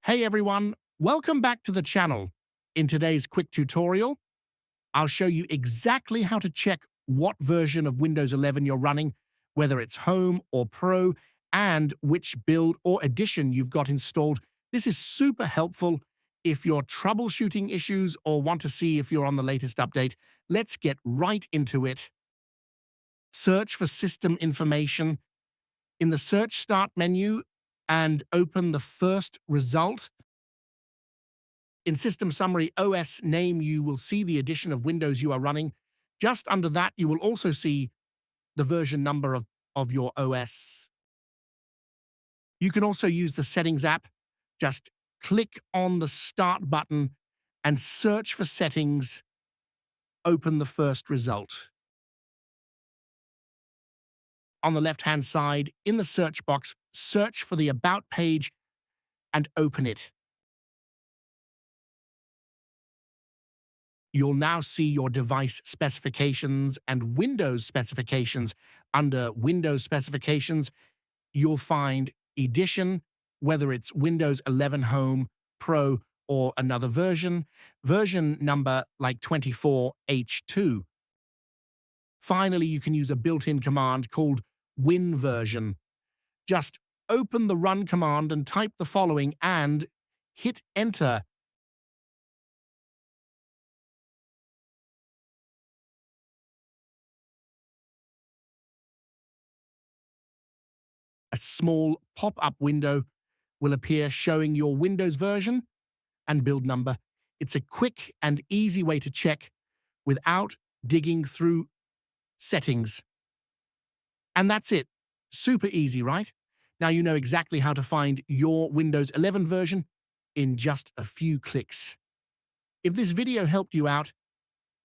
Hey everyone, welcome back to the channel. In today's quick tutorial, I'll show you exactly how to check what version of Windows 11 you're running, whether it's Home or Pro, and which build or edition you've got installed. This is super helpful if you're troubleshooting issues or want to see if you're on the latest update. Let's get right into it. Search for system information in the Search Start menu and open the first result. In System Summary OS name, you will see the edition of Windows you are running. Just under that, you will also see the version number of your OS. You can also use the Settings app. Just click on the Start button and search for Settings. Open the first result. On the left-hand side, in the search box, search for the About page and open it. You'll now see your device specifications and Windows specifications. Under Windows specifications, you'll find edition, whether it's Windows 11 Home, Pro, or another version number like 24H2. Finally, you can use a built-in command called WinVersion. Just open the Run command and type the following and hit Enter. A small pop-up window will appear showing your Windows version and build number. It's a quick and easy way to check without digging through settings. And that's it. Super easy, right? Now you know exactly how to find your Windows 11 version in just a few clicks. If this video helped you out,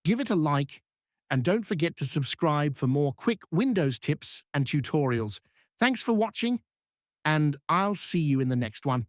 give it a like and don't forget to subscribe for more quick Windows tips and tutorials. Thanks for watching, and I'll see you in the next one.